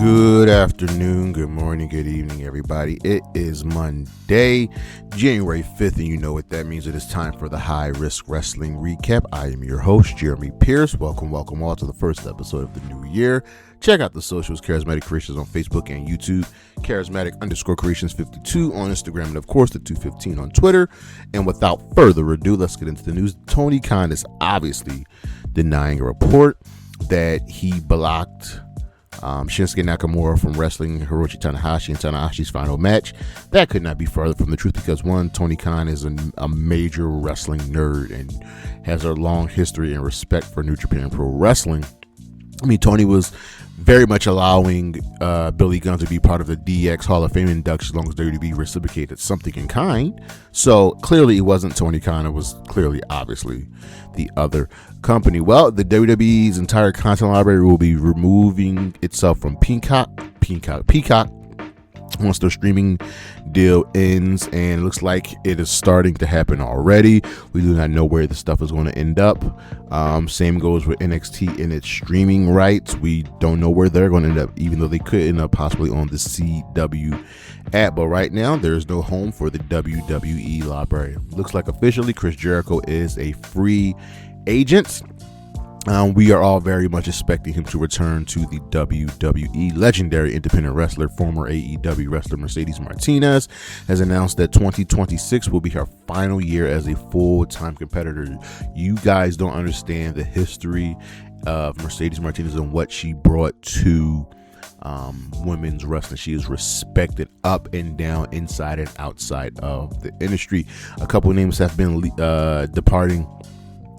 Good afternoon, good morning, good evening, everybody. It is Monday, January 5th, and you know what that means. It is time for the High Risk Wrestling Recap. I am your host, Jeremy Pierce. Welcome all to the first episode of the new year. Check out the socials, Charismatic Creations on Facebook and YouTube, Charismatic_Creations52 on Instagram, and of course the 215 on Twitter. And without further ado, let's get into the news. Tony Khan is obviously denying a report that he blocked Shinsuke Nakamura from wrestling Hiroshi Tanahashi in Tanahashi's final match. That could not be further from the truth because, one, Tony Khan is a major wrestling nerd and has a long history and respect for New Japan Pro Wrestling. I mean, Tony was very much allowing Billy Gunn to be part of the DX Hall of Fame induction as long as WWE reciprocated something in kind. So clearly it wasn't Tony Khan. It was clearly, obviously, the other company. Well, the WWE's entire content library will be removing itself from Peacock once their streaming deal ends, and it looks like it is starting to happen already. We do not know where the stuff is going to end up. Same goes with NXT and its streaming rights. We don't know where they're going to end up, even though they could end up possibly on the CW app. But right now, there is no home for the WWE library. Looks like officially Chris Jericho is a free agent. We are all very much expecting him to return to the WWE. Legendary independent wrestler, former AEW wrestler Mercedes Martinez has announced that 2026 will be her final year as a full-time competitor. You guys don't understand the history of Mercedes Martinez and what she brought to women's wrestling. She is respected up and down, inside and outside of the industry. A couple of names have been departing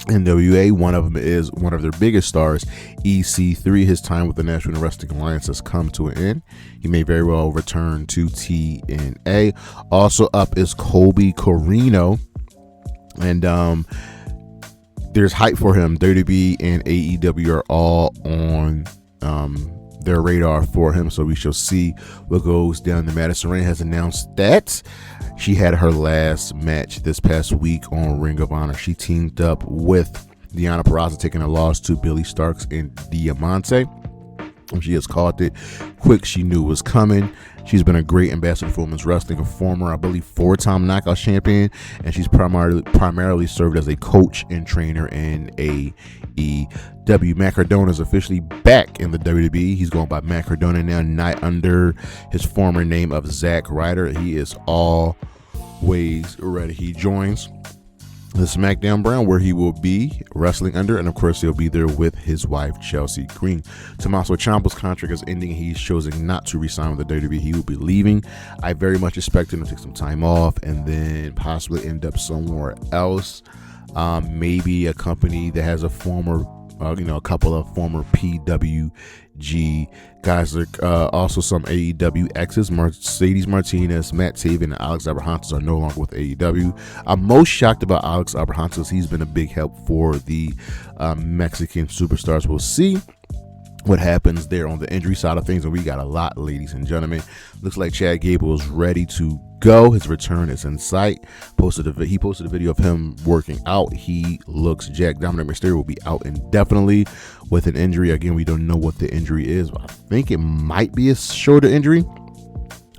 NWA. One of them is one of their biggest stars, EC3. His time with the National Wrestling Alliance has come to an end. He may very well return to TNA. Also up is Colby Corino, and there's hype for him. WWE and AEW are all on their radar for him, so we shall see what goes down. The Madison Rayne has announced that she had her last match this past week on Ring of Honor. She teamed up with Deonna Purrazzo, taking a loss to Billy Starks and Diamante. She has called it quick. She knew it was coming. She's been a great ambassador for women's wrestling, a former, I believe, 4-time knockout champion, and she's primarily served as a coach and trainer in AEW. Matt Cardona is officially back in the WWE. He's going by Matt Cardona now, not under his former name of Zack Ryder. He is always ready. He joins the Smackdown brand, where he will be wrestling under, and of course he'll be there with his wife Chelsea Green. Tommaso Ciampa's contract is ending. He's choosing not to resign with the WWE. He will be leaving. I very much expect him to take some time off and then possibly end up somewhere else. Maybe a company that has a former a couple of former PWG guys. Also some AEW exes. Mercedes Martinez, Matt Taven, and Alex Abrahantes are no longer with AEW. I'm most shocked about Alex Abrahantes. He's been a big help for the Mexican superstars. We'll see what happens there on the injury side of things, and we got a lot, ladies and gentlemen. Looks like Chad Gable is ready to go. His return is in sight. He posted a video of him working out. He looks jacked. Dominic Mysterio will be out indefinitely with an injury. Again, we don't know what the injury is. I think it might be a shoulder injury.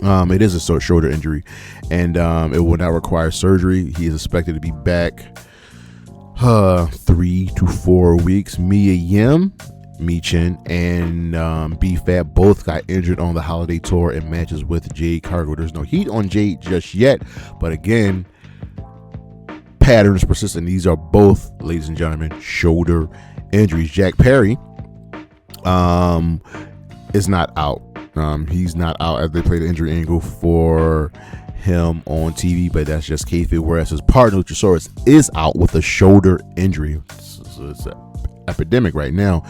It is a shoulder injury, and it will not require surgery. He is expected to be back 3 to 4 weeks. Mia Yim, Michin, and B-Fab both got injured on the holiday tour in matches with Jade Cargill. There's no heat on Jade just yet, but again, patterns persist, and these are both, ladies and gentlemen, shoulder injuries. Jack Perry is not out. He's not out as they play the injury angle for him on TV, but that's just kayfabe, whereas his partner Luchasaurus is out with a shoulder injury. It's an epidemic right now.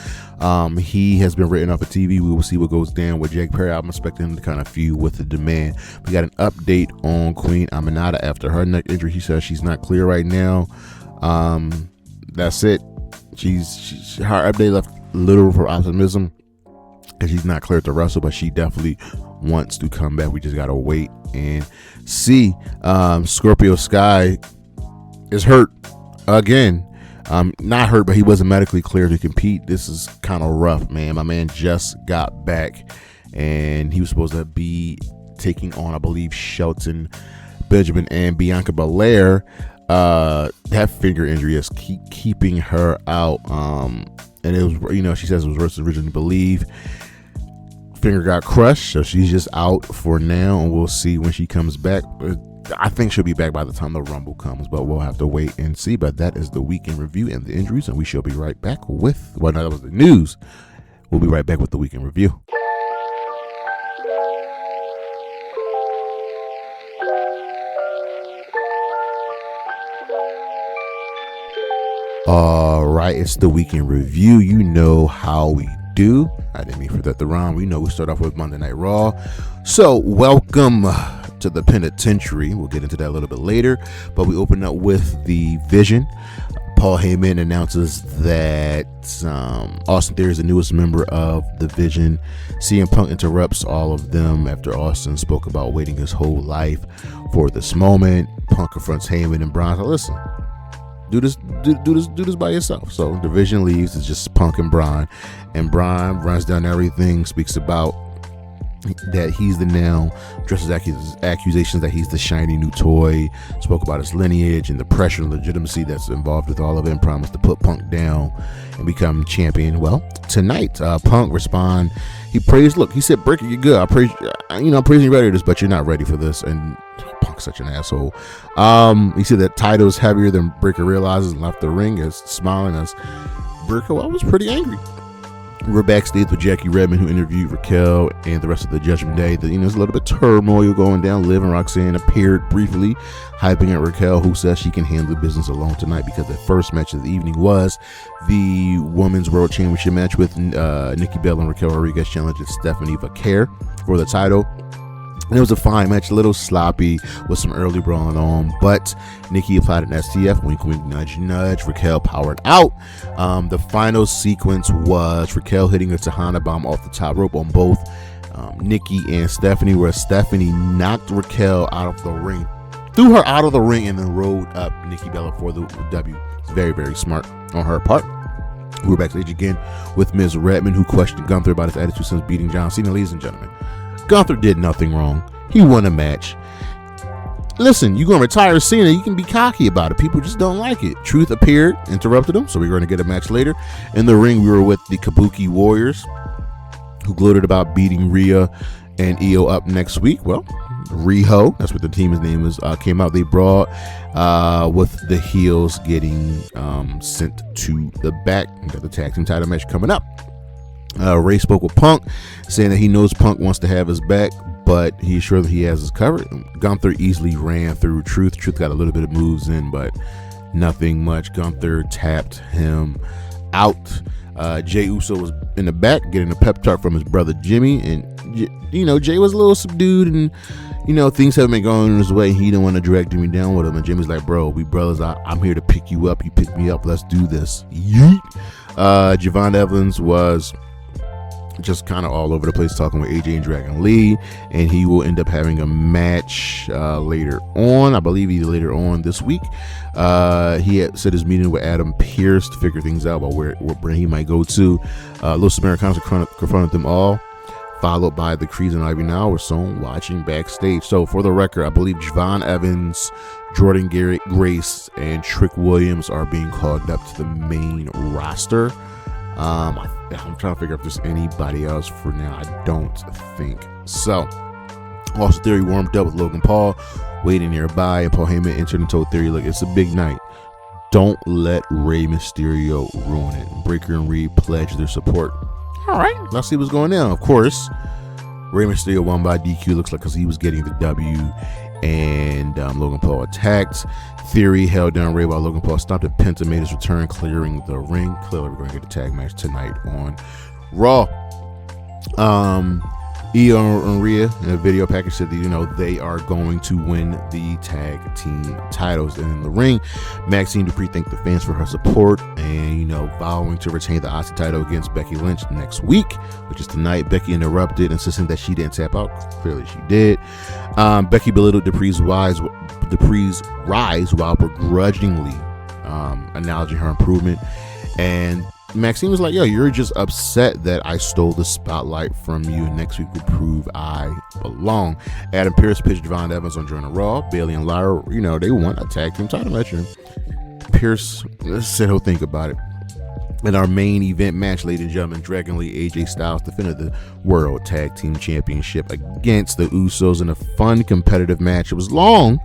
He has been written off of TV. We will see what goes down with Jack Perry. I'm expecting him to kind of feud with the Demand. We got an update on Queen Aminata after her neck injury. She says she's not clear right now. That's it. Her update left little for optimism because she's not cleared to wrestle, but she definitely wants to come back. We just gotta wait and see. Scorpio Sky is hurt again. Not hurt, but he wasn't medically cleared to compete. This is kind of rough, man. My man just got back, and he was supposed to be taking on, I believe, Shelton Benjamin and Bianca Belair. That finger injury is keeping her out. And it was, she says it was worse than originally believed. Finger got crushed, so she's just out for now, and we'll see when she comes back. I think she'll be back by the time the Rumble comes, but we'll have to wait and see. But that is the week in review and the injuries, and we shall be right back with, well, no, that was the news. We'll be right back with the week in review. All right, it's the week in review. You know how we do. I didn't mean for that to rhyme. We know we start off with Monday Night Raw. So welcome to the penitentiary. We'll get into that a little bit later, but we open up with the Vision. Paul Heyman announces that Austin Theory is the newest member of the Vision. CM Punk interrupts all of them after Austin spoke about waiting his whole life for this moment. Punk confronts Heyman and Braun. So listen, do this by yourself. So the Vision leaves. It's just Punk and Braun runs down everything, speaks about that he's the now, dresses accusations that he's the shiny new toy, spoke about his lineage and the pressure and legitimacy that's involved with all of it, and promised to put Punk down and become champion. Well, tonight Punk respond. He praised, he said, Breaker, you're good. I'm praising you ready for this, but you're not ready for this. And Punk's such an asshole. He said that title is heavier than Breaker realizes, and left the ring as smiling as Breaker. Well, I was pretty angry. We're backstage with Jackie Redmond, who interviewed Raquel and the rest of the Judgment Day. There's a little bit of turmoil going down. Liv and Roxanne appeared briefly, hyping at Raquel, who says she can handle the business alone tonight because the first match of the evening was the Women's World Championship match with Nikki Bella and Raquel Rodriguez challenging Stephanie Vaquer for the title. And it was a fine match, a little sloppy with some early brawling on, but Nikki applied an STF, wink, wink, nudge, nudge. Raquel powered out. The final sequence was Raquel hitting a Tejana bomb off the top rope on both Nikki and Stephanie, where Stephanie knocked Raquel out of the ring, threw her out of the ring, and then rolled up Nikki Bella for the W. It's very, very smart on her part. We were backstage again with Ms. Redmond, who questioned Gunther about his attitude since beating John Cena. Ladies and gentlemen, Gunther did nothing wrong. He won a match. Listen, you're going to retire Cena. You can be cocky about it. People just don't like it. Truth appeared, interrupted him, so we're going to get a match later. In the ring, we were with the Kabuki Warriors, who gloated about beating Rhea and Io up next week. Well, Riho, that's what the team's name is, came out. They brought with the heels getting sent to the back. We got the tag team title match coming up. Ray spoke with Punk, saying that he knows Punk wants to have his back, but he's sure that he has his covered. Gunther easily ran through Truth. Truth got a little bit of moves in, but nothing much. Gunther tapped him out. Jey Uso was in the back getting a pep talk from his brother Jimmy, and Jey was a little subdued, and things haven't been going his way. He didn't want to drag Jimmy down with him, and Jimmy's like, bro, we brothers. I'm here to pick you up. You pick me up. Let's do this. Yeet. Javon Evans was just kind of all over the place talking with AJ and Dragon Lee, and he will end up having a match later on. I believe either later on this week. He had said his meeting with Adam Pearce to figure things out about where he might go to. Los Americanos confronted them all, followed by the Creeds and Ivy Now were shown watching backstage. So for the record, I believe Javon Evans, Jordan Grace, and Trick Williams are being called up to the main roster. I'm trying to figure out if there's anybody else for now. I don't think so. Austin Theory warmed up with Logan Paul waiting nearby, and Paul Heyman entered and told Theory, look, it's a big night. Don't let Rey Mysterio ruin it. Breaker and Reed pledged their support. All right, let's see what's going on. Of course, Rey Mysterio won by DQ, looks like, because he was getting the W, and Logan Paul attacked. Theory held down Rey while Logan Paul stopped, and Penta made his return, clearing the ring. Clearly, we're going to get a tag match tonight on Raw. Io and Rhea in a video package said that, they are going to win the tag team titles. And in the ring, Maxine Dupree thanked the fans for her support and, vowing to retain the IC title against Becky Lynch next week, which is tonight. Becky interrupted, insisting that she didn't tap out. Clearly she did. Becky belittled Dupree's rise while begrudgingly acknowledging her improvement. And Maxine was like, yo, you're just upset that I stole the spotlight from you, and next week will prove I belong. Adam Pearce pitched Devon Evans on Journal Raw. Bayley and Lyra, they want a tag team title match. Pierce said he'll think about it. In our main event match, ladies and gentlemen, Dragon Lee AJ Styles defended the World Tag Team Championship against the Usos in a fun, competitive match. It was long,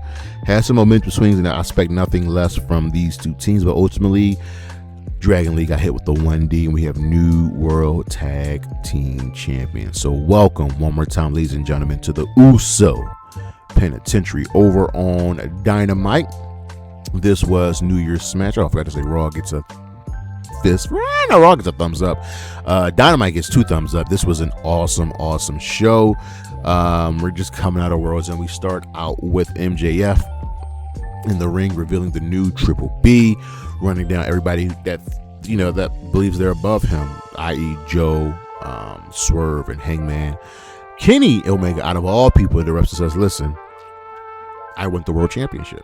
had some momentum swings, and I expect nothing less from these two teams, but ultimately, Dragon Lee got hit with the 1D, and we have new World Tag Team Champions. So welcome one more time, ladies and gentlemen, to the Uso Penitentiary over on Dynamite. This was New Year's Smash. Oh, I forgot to say Raw gets a fist. No, Raw gets a thumbs up. Dynamite gets 2 thumbs up. This was an awesome show. We're just coming out of Worlds, and we start out with MJF in the ring, revealing the new Triple B, running down everybody that that believes they're above him, i.e. Joe, Swerve, and Hangman. Kenny Omega, out of all people, interrupts and says, "Listen, I won the World Championship,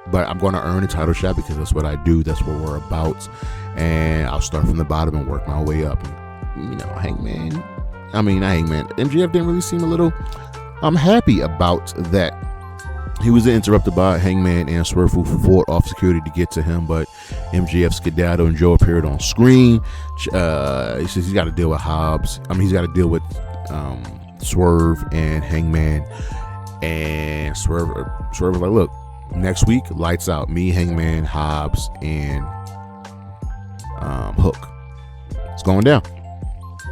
but I'm going to earn a title shot because that's what I do. That's what we're about, and I'll start from the bottom and work my way up." And, Hangman. MJF didn't really seem a little happy about that. He was interrupted by Hangman and Swerve, who fought off security to get to him, but MJF skedaddled and Joe appeared on screen. He says he's got to deal with Hobbs. He's got to deal with Swerve and Hangman. And Swerve was like, "Look, next week, lights out. Me, Hangman, Hobbs, and Hook. It's going down."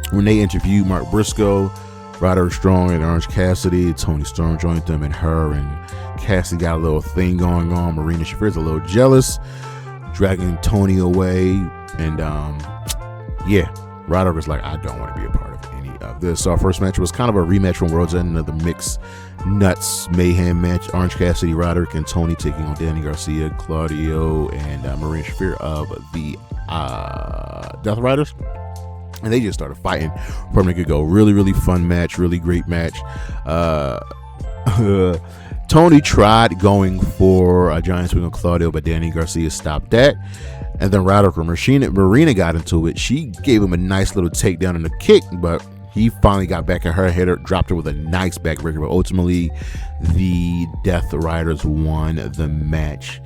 When they interviewed Mark Briscoe, Roderick Strong, and Orange Cassidy, Tony Storm joined them, and her and Cassidy got a little thing going on. Marina Shafir's a little jealous, dragging Tony away, and Roderick was like, "I don't want to be a part of any of this." So our first match was kind of a rematch from World's End, another mixed nuts mayhem match. Orange Cassidy, Roderick, and Tony taking on Danny Garcia, Claudio, and Marina Shafir of the Death Riders. And they just started fighting from the get-go. Really fun match, really great match. Tony tried going for a giant swing on Claudio, but Danny Garcia stopped that. And then Roderick and Marina got into it. She gave him a nice little takedown and a kick, but he finally got back at her, hit her, dropped her with a nice backbreaker. But ultimately, the Death Riders won the match.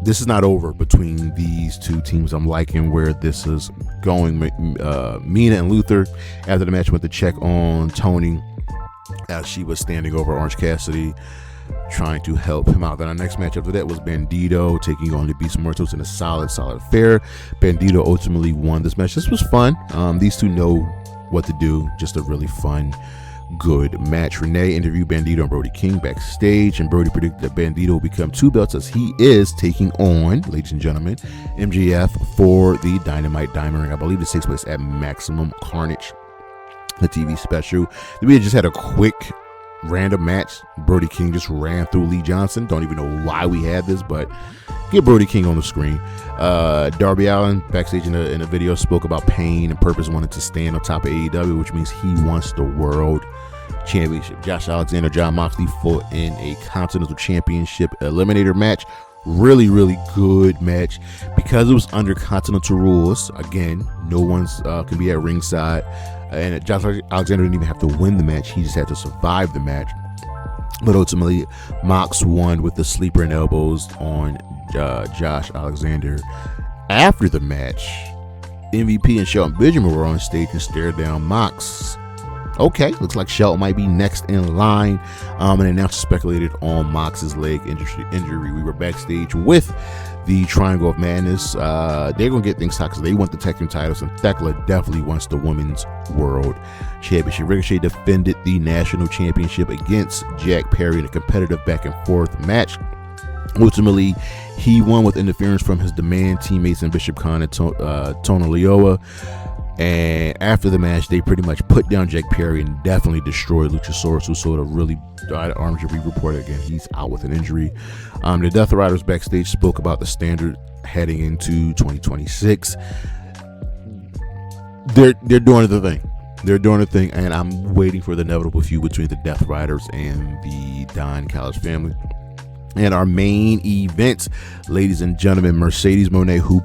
This is not over between these two teams. I'm liking where this is going. Mina and Luther, after the match, went to check on Tony as she was standing over Orange Cassidy, trying to help him out. Then our next match after that was Bandito taking on the Beast Muertos in a solid affair. Bandito ultimately won this match. This was fun. These two know what to do. Just a really fun, good match. Renee interviewed Bandito and Brody King backstage, and Brody predicted that Bandito will become 2 belts as he is taking on, ladies and gentlemen, MJF for the Dynamite Diamond Ring. I believe this takes place at Maximum Carnage, the TV special. We just had a quick random match. Brody King just ran through Lee Johnson. Don't even know why we had this, but get Brody King on the screen. Darby Allin backstage in a video spoke about pain and purpose, wanted to stand on top of AEW, which means he wants the World Championship. Josh Alexander, John Moxley fought in a Continental Championship Eliminator match. Really good match because it was under Continental rules. Again, no one's can be at ringside, and Josh Alexander didn't even have to win the match. He just had to survive the match. But ultimately, Mox won with the sleeper and elbows on Josh Alexander. After the match, MVP and Shelton Benjamin were on stage and stared down Mox. Okay, looks like Shelton might be next in line. And announcers speculated on Mox's leg injury. We were backstage with the Triangle of Madness. They're going to get things tight because they want the tag team titles, and Thekla definitely wants the Women's World Championship. Ricochet defended the National Championship against Jack Perry in a competitive back-and-forth match. Ultimately, he won with interference from his Demand teammates in Bishop Khan and Tona Lioa. And after the match, they pretty much put down Jack Perry and definitely destroyed Luchasaurus, who sort of really died. Arms reported again, he's out with an injury. The Death Riders backstage spoke about the standard heading into 2026. They're doing the thing. They're doing the thing, and I'm waiting for the inevitable feud between the Death Riders and the Don Callis family. And our main event, ladies and gentlemen, Mercedes Moné, who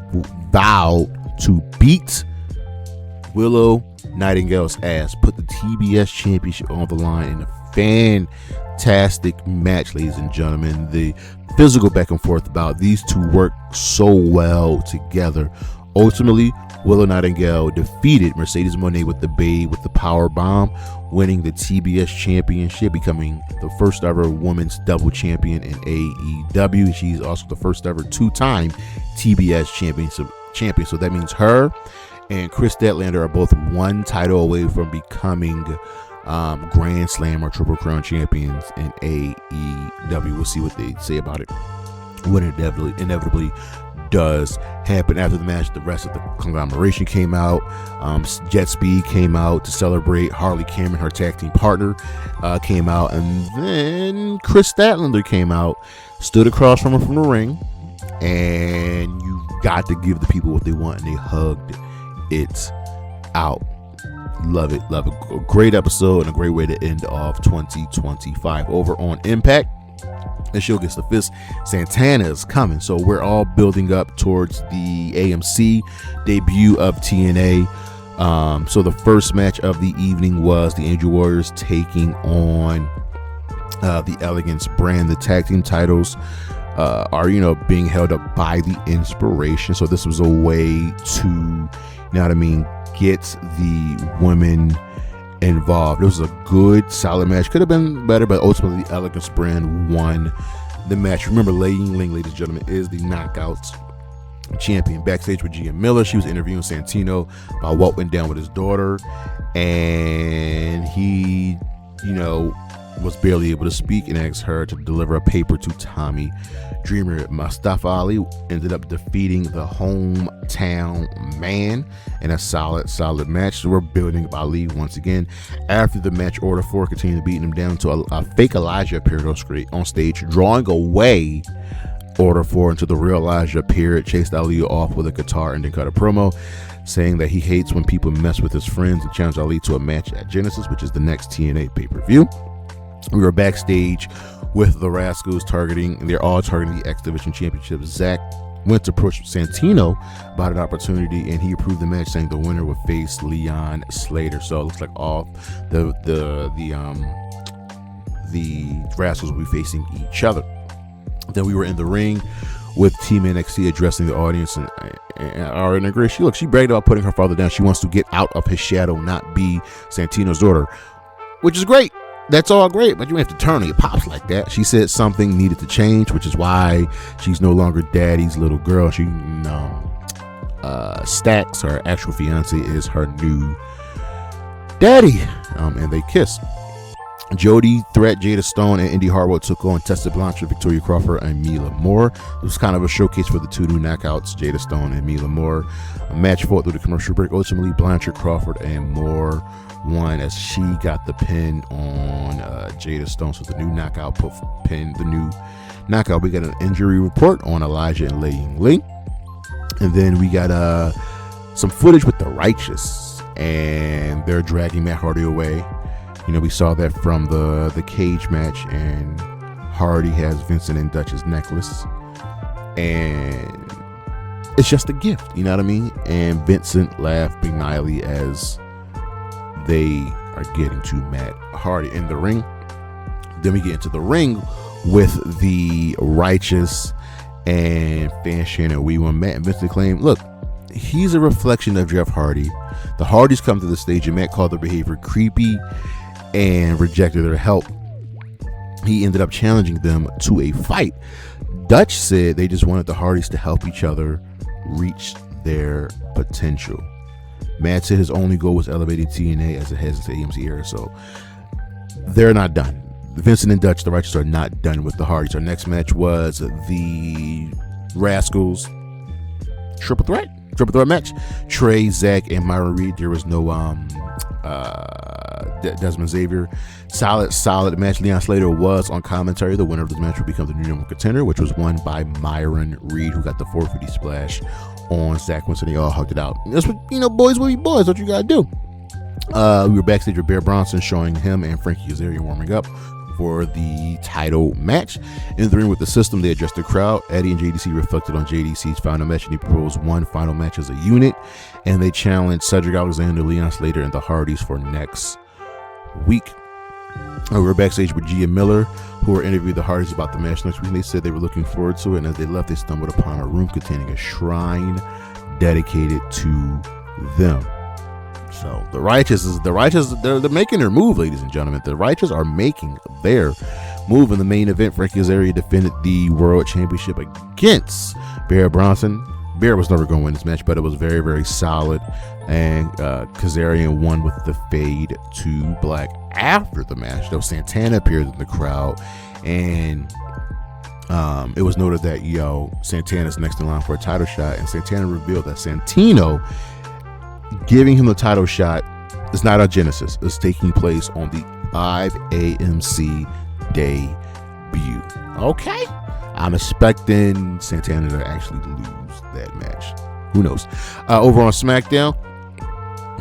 vowed to beat Willow Nightingale's ass, put the TBS championship on the line in a fantastic match, ladies and gentlemen. The physical back and forth about these two work so well together. Ultimately, Willow Nightingale defeated Mercedes Mone with the power bomb, winning the TBS championship, becoming the first ever women's double champion in AEW. She's also the first ever two-time TBS champion. So that means her and Chris Statlander are both one title away from becoming Grand Slam or Triple Crown champions in AEW. We'll see what they say about it when it inevitably does happen. After the match, the rest of the conglomeration came out. Jet Speed came out to celebrate. Harley Cameron, her tag team partner, came out, and then Chris Statlander came out, stood across from her from the ring, and you got to give the people what they want, and they hugged it out. Love it. A great episode and a great way to end off 2025. Over on Impact, the show gets the fist. Santana is coming, so we're all building up towards the AMC debut of TNA. So the first match of the evening was the Angel Warriors taking on the Elegance brand. The tag team titles are being held up by the Inspiration, so this was a way to get the women involved. It was a good, solid match. Could have been better, but ultimately the Elegance brand won the match. Remember, Lei Yingling, ladies and gentlemen, is the Knockouts champion. Backstage with Gia Miller, she was interviewing Santino about what went down with his daughter, and he, was barely able to speak, and asked her to deliver a paper to Tommy Dreamer. Mustafa Ali ended up defeating the hometown man in a solid match. So we're building up Ali once again. After the match, Order 4 continued beating him down to a fake Elijah appeared on stage, drawing away Order 4 until the real Elijah appeared, chased Ali off with a guitar, and then cut a promo saying that he hates when people mess with his friends, and challenged Ali to a match at Genesis, which is the next TNA pay-per-view. We were backstage with the Rascals they're all targeting the X Division Championship. Zach went to approach Santino about an opportunity, and he approved the match, saying the winner would face Leon Slater. So it looks like all the Rascals will be facing each other. Then we were in the ring with Team NXT addressing the audience, and our integration. She bragged about putting her father down. She wants to get out of his shadow, not be Santino's daughter, which is great. That's all great, but you have to turn on your pops like that. She said something needed to change, which is why she's no longer daddy's little girl. She, Stax, her actual fiance, is her new daddy, and they kiss. Jody Threat, Jada Stone, and Indy Hartwell took on Tessa Blanchard, Victoria Crawford, and Mila Moore. It was kind of a showcase for the two new knockouts, Jada Stone and Mila Moore. A match fought through the commercial break. Ultimately, Blanchard, Crawford, and Moore won as she got the pin on Jada Stone. So the new knockout the new knockout. We got an injury report on Elijah and Lei Yingling, and then we got some footage with the Righteous, and they're dragging Matt Hardy away. We saw that from the cage match, and Hardy has Vincent and Dutch's necklace, and it's just a gift, you know what I mean? And Vincent laughed benignly as they are getting to Matt Hardy in the ring. Then we get into the ring with the Righteous and Fan Shannon. We want Matt and Vincent claim, look, he's a reflection of Jeff Hardy. The Hardys come to the stage, and Matt called their behavior creepy and rejected their help. He ended up challenging them to a fight. Dutch said they just wanted the Hardys to help each other reach their potential. Matt said his only goal was elevating TNA as it has into AMC era, so they're not done. Vincent and Dutch, the Righteous, are not done with the Hardys. Our next match was the Rascals triple threat match. Trey, Zach, and Myron Reed. There was no Desmond Xavier. Solid match. Leon Slater was on commentary. The winner of this match will become the new number one contender, which was won by Myron Reed, who got the 450 splash on Zach Winston. They all hugged it out. That's what, boys will be boys. What you gotta do. We were backstage with Bear Bronson, showing him and Frankie Kazarian warming up. for the title match. In the ring with the system, they addressed the crowd. Eddie and JDC reflected on JDC's final match, and he proposed one final match as a unit. And they challenged Cedric Alexander, Leon Slater, and the Hardys for next week. We're backstage with Gia Miller, who were interviewed the Hardys about the match next week. They said they were looking forward to it, and as they left, they stumbled upon a room containing a shrine dedicated to them. So the Righteous, they're making their move, ladies and gentlemen. The Righteous are making their move. In the main event, Frankie Kazarian defended the World Championship against Bear Bronson. Bear was never going to win this match, but it was very, very solid. And Kazarian won with the fade to black. After the match, though, Santana appeared in the crowd, and it was noted that Santana's next in line for a title shot, and Santana revealed that Santino giving him the title shot is not on Genesis. It's taking place on the Live AMC debut. Okay, I'm expecting Santana to actually lose that match. Who knows? Over on SmackDown,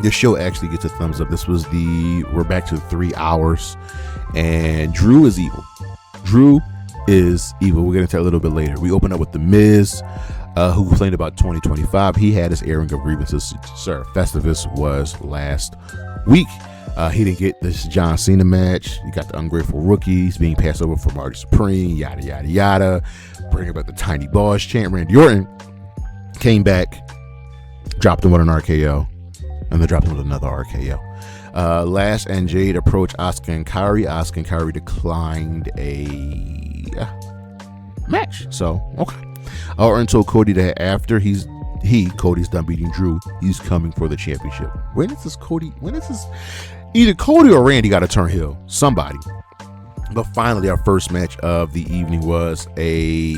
this show actually gets a thumbs up. We're back to 3 hours, and Drew is evil. We'll get into that a little bit later. We open up with The Miz, who complained about 2025. He had his airing of grievances. Sir, Festivus was last week. He didn't get this John Cena match. You got the ungrateful rookies being passed over for Marty Supreme, yada, yada, yada. Bringing back the Tiny Boss chant. Randy Orton came back, dropped him with an RKO, and then dropped him with another RKO. Lash and Jade approached Asuka and Kairi. Asuka and Kairi declined a match. So, okay. Orton told Cody that after Cody's done beating Drew, he's coming for the championship. Either Cody or Randy got to turn heel. Somebody. But finally, our first match of the evening was a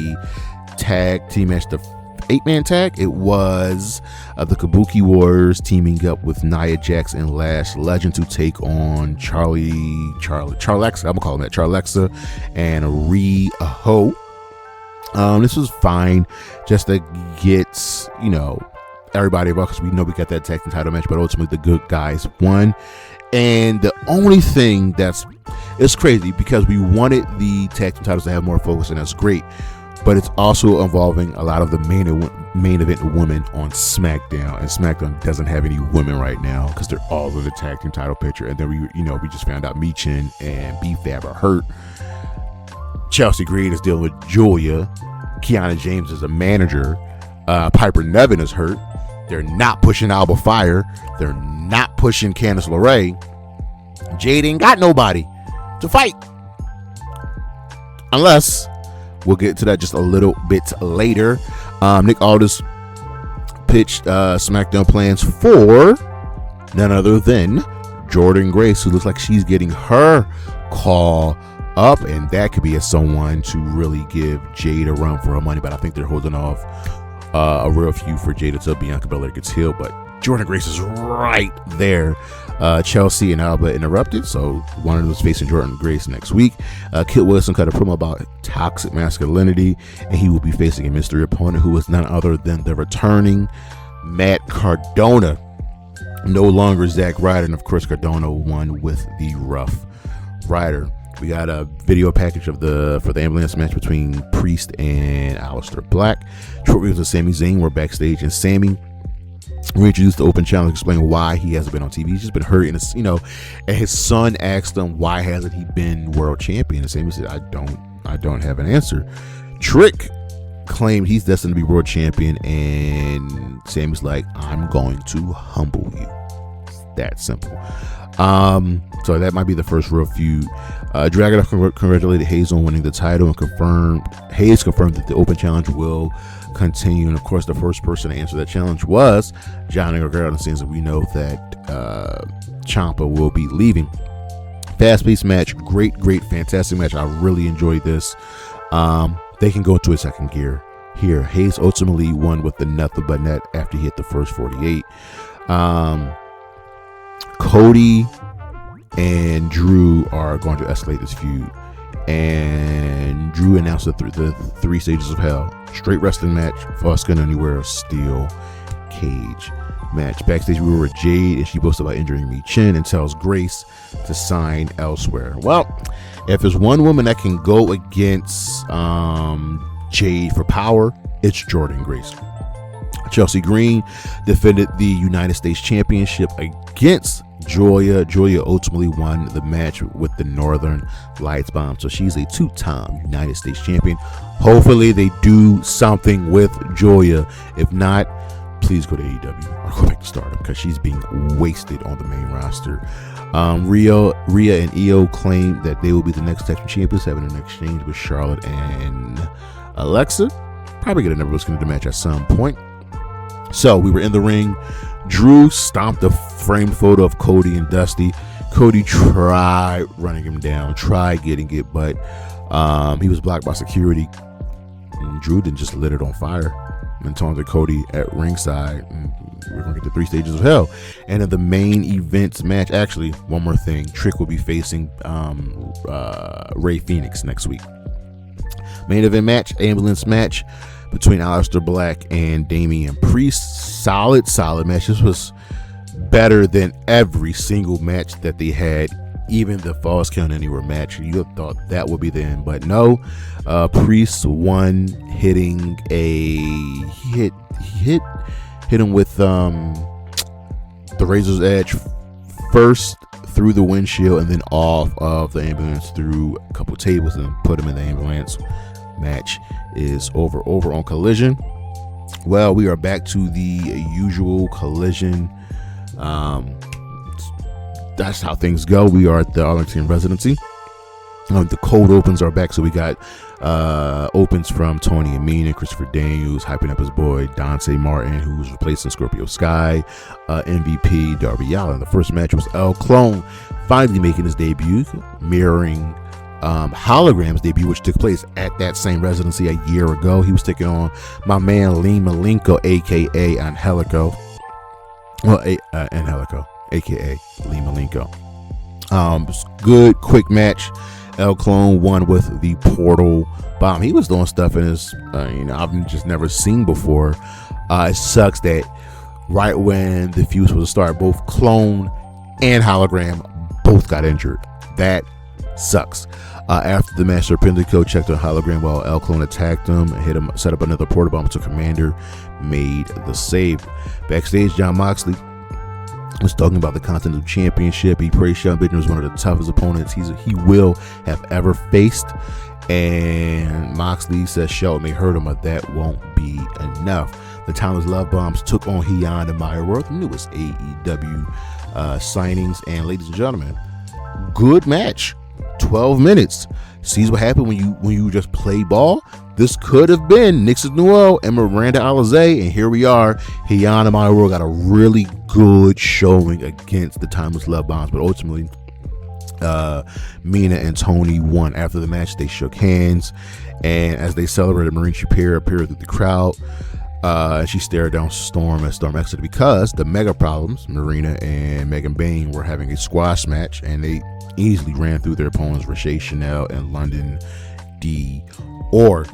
tag team match, the 8-man tag. It was the Kabuki Warriors teaming up with Nia Jax and Lash Legend to take on Charlexa. I'm gonna call him that. Charlexa and Riho. This was fine, just to get everybody involved, because we know we got that tag team title match, but ultimately the good guys won. And the only thing it's crazy, because we wanted the tag team titles to have more focus, and that's great. But it's also involving a lot of the main event women on SmackDown, and SmackDown doesn't have any women right now because they're all in the tag team title picture. And then we just found out Michin and B-Fab are hurt. Chelsea Green is dealing with Julia. Kiana James is a manager. Piper Niven is hurt. They're not pushing Alba Fire. They're not pushing Candice LeRae. Jade ain't got nobody to fight, unless. We'll get to that just a little bit later. Nick Aldis pitched SmackDown plans for none other than Jordynne Grace, who looks like she's getting her call up, and that could be as someone to really give Jade a run for her money. But I think they're holding off a real feud for Jade until Bianca Belair gets healed. But Jordynne Grace is right there. Chelsea and Alba interrupted, so one of them is facing Jordynne Grace next week. Kit Wilson cut a promo about toxic masculinity, and he will be facing a mystery opponent who is none other than the returning Matt Cardona. No longer Zack Ryder, and of course Cardona won with the Rough Rider. We got a video package for the ambulance match between Priest and Aleister Black. Short reviews of Sami Zayn were backstage, and Sami reintroduced the open challenge, explaining why he hasn't been on TV. He's just been hurt, and and his son asked him why hasn't he been world champion, and Sami said, I don't have an answer. Trick claimed he's destined to be world champion, and Sami's like, I'm going to humble you. It's that simple. So that might be the first real feud. Dragunov congratulated Hayes on winning the title and Hayes confirmed that the open challenge will continue. And of course, the first person to answer that challenge was Johnny Gargano, since we know that Ciampa will be leaving. Fast-paced match, great, fantastic match. I really enjoyed this. They can go into a second gear here. Hayes ultimately won with the nothing but net after he hit the first 48. Cody and Drew are going to escalate this feud, and Drew announced the 3 stages of hell: straight wrestling match, Fuskin' Anywhere, steel cage match. Backstage, we were with Jade, and she boasts about injuring Mi Chin and tells Grace to sign elsewhere. Well, if there's one woman that can go against Jade for power, it's Jordynne Grace. Chelsea Green defended the United States Championship against Joya. Joya ultimately won the match with the Northern Lights bomb, so she's a two-time United States champion. Hopefully they do something with Joya. If not, please go to AEW or go back to Stardom, because she's being wasted on the main roster. Rhea and Io claim that they will be the next tag team champions, having an exchange with Charlotte and Alexa. Probably get another look into the match at some point. So we were in the ring. Drew stomped a framed photo of Cody and Dusty. Cody tried running him down, tried getting it, but he was blocked by security. And Drew then just lit it on fire and taunted Cody at ringside. And we're going to get the 3 stages of hell. And in the main events match, actually, one more thing. Trick will be facing Rey Fenix next week. Main event match, ambulance match between Aleister Black and Damian Priest. Solid match. This was better than every single match that they had, even the Falls Count Anywhere match. You thought that would be the end, but no. Priest won, hitting hit him with the Razor's Edge first through the windshield and then off of the ambulance through a couple tables and put him in the ambulance. Match is over on Collision. Well, we are back to the usual Collision. That's how things go. We are at the Arlington residency. The cold opens are back, so we got opens from Tony Amin and Christopher Daniels hyping up his boy Dante Martin, who's replacing Scorpio Sky, MVP Darby Allin. The first match was El Clone finally making his debut, mirroring Hologram's debut, which took place at that same residency a year ago. He was taking on my man Lee Malenko, aka Angelico. Angelico, aka Lee Malenko. Good quick match. El Clone won with the portal bomb. He was doing stuff in his I've just never seen before. It sucks that right when the feud was to start, both Clone and Hologram both got injured. That sucks. After the match, Serpentico checked on Hologram while El Clone attacked him, hit him, set up another portal bomb until Commander made the save. Backstage, Jon Moxley was talking about the Continental Championship. He praised Shelton Benjamin as one of the toughest opponents he will have ever faced. And Moxley says Shelton may hurt him, but that won't be enough. The Timeless Love Bombs took on Heian and Maya Worth, the newest AEW signings. And ladies and gentlemen, good match. 12 minutes. Sees what happened when you just play ball. This could have been Nixon Noel and Miranda Alizé, and here we are. Heian and Maya World got a really good showing against the Timeless Love Bombs, but ultimately Mina and Tony won. After the match, they shook hands, and as they celebrated, Maureen Shapiro appeared through the crowd. She stared down Storm as Storm exited because the Mega Problems, Marina and Megan Bain, were having a squash match, and they easily ran through their opponents, Ricochet, Chanel, and London D. Or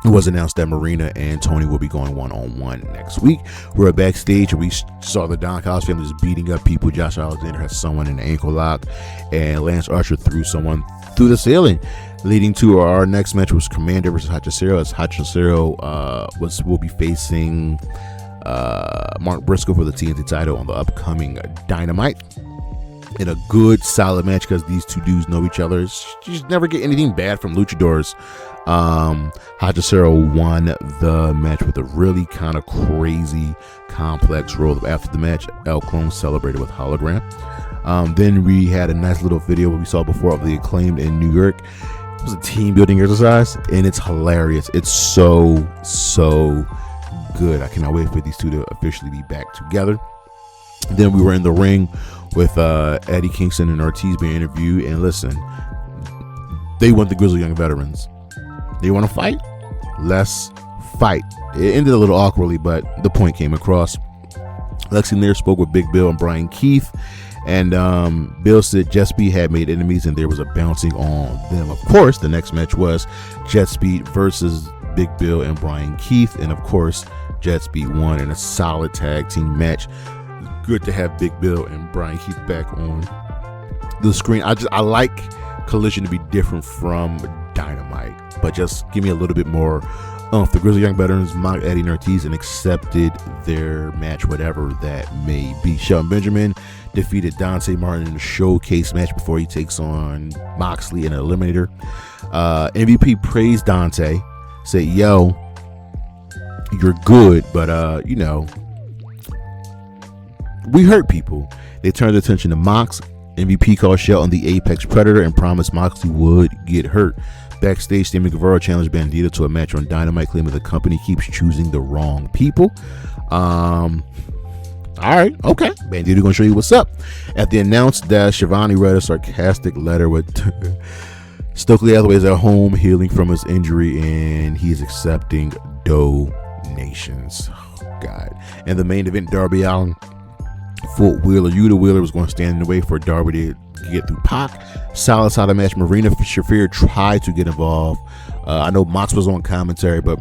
it was announced that Marina and Tony will be going one-on-one next week. We're backstage, and we saw the Don Callis family just beating up people. Josh Alexander has someone in the ankle lock, and Lance Archer threw someone through the ceiling, leading to our next match was Commander versus Hachicero, as Hachicero will be facing Mark Briscoe for the TNT title on the upcoming Dynamite. In a good, solid match, because these two dudes know each other. You just never get anything bad from luchadors. Hachicero won the match with a really kind of crazy, complex roll. After the match, El Clone celebrated with Hologram. Then we had a nice little video we saw before of the Acclaimed in New York. It was a team building exercise, and it's hilarious. It's so good. I cannot wait for these two to officially be back together. Then we were in the ring with Eddie Kingston and Ortiz being interviewed, and listen, they want the Grizzly Young Veterans. They want to fight? Let's fight. It ended a little awkwardly, but the point came across. Lexi Nair spoke with Big Bill and Brian Keith, and Bill said Jet Speed had made enemies and there was a bouncing on them. Of course, the next match was Jet Speed versus Big Bill and Brian Keith, and of course, Jets beat one in a solid tag team match. Good to have Big Bill and Brian Keith back on the screen. I like Collision to be different from Dynamite, but just give me a little bit more. The Grizzly Young Veterans mocked Eddie and Ortiz and accepted their match, whatever that may be. Shelton Benjamin defeated Dante Martin in a showcase match before he takes on Moxley in an Eliminator. MVP praised Dante, said, yo, you're good, but we hurt people. They turned their attention to Mox. MVP called Shelton the Apex Predator and promised Moxley would get hurt. Backstage, Sammy Guevara challenged Bandito to a match on Dynamite, claiming the company keeps choosing the wrong people. All right, okay. Bandito gonna show you what's up. At the announced dash, Shivani read a sarcastic letter with Stokely Hathaway is at home healing from his injury and he is accepting donations. Oh, God. And the main event, Darby Allin fought Wheeler. Yuta. Wheeler was going to stand in the way for Darby to get through Pac. Solid match. Marina Shafir tried to get involved. I know Mox was on commentary, but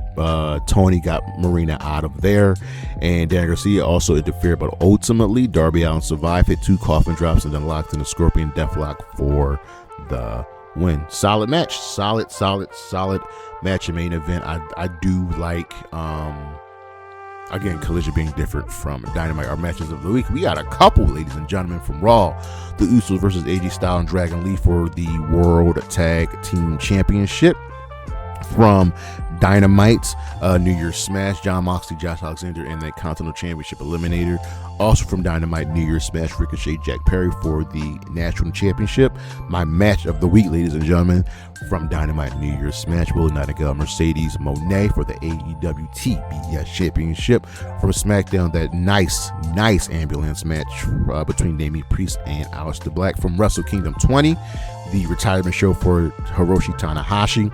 Tony got Marina out of there. And Dan Garcia also interfered, but ultimately Darby Allin survived, hit 2 coffin drops, and then locked in a Scorpion Deathlock for the win. Solid match. Solid match in main event. I do like again, Collision being different from Dynamite. Our matches of the week, we got a couple, ladies and gentlemen, from Raw. The Usos versus AJ Styles and Dragon Lee for the World Tag Team Championship. From Dynamite, New Year's Smash, John Moxley, Josh Alexander in the Continental Championship Eliminator. Also from Dynamite, New Year's Smash, Ricochet, Jack Perry for the National Championship. My match of the week, ladies and gentlemen, from Dynamite, New Year's Smash, Willow, Nightingale, Mercedes, Mone for the AEW TBS Championship. From Smackdown, that nice ambulance match between Damian Priest and Aleister Black. From WrestleKingdom 20, the retirement show for Hiroshi Tanahashi.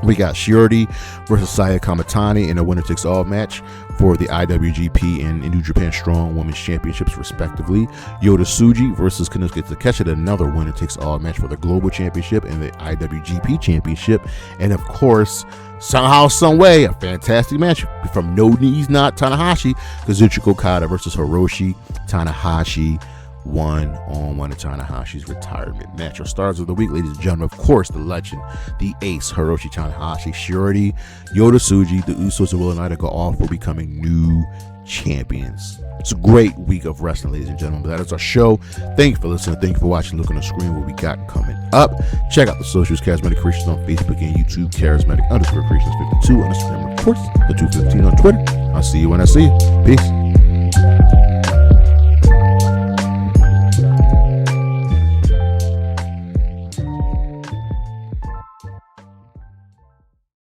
We got Syuri versus Saya Kamitani in a winner-takes-all match for the IWGP and New Japan Strong Women's Championships, respectively. Yota Tsuji versus Konosuke Takeshita, another winner-takes-all match for the Global Championship and the IWGP Championship. And, of course, somehow, someway, a fantastic match from No Knees Not Tanahashi, Kazuchika Okada versus Hiroshi Tanahashi. One-on-one of Tanahashi's retirement match. Our stars of the week, ladies and gentlemen, of course, the legend, the ace, Hiroshi Tanahashi, Syuri, Yota Tsuji, the Usos, and Willow Night go off for becoming new champions. It's a great week of wrestling, ladies and gentlemen. But that is our show. Thank you for listening. Thank you for watching. Look on the screen what we got coming up. Check out the socials, Charismatic Creations on Facebook and YouTube, Charismatic_Creations52 on Instagram, and of course, the 215 on Twitter. I'll see you when I see you. Peace.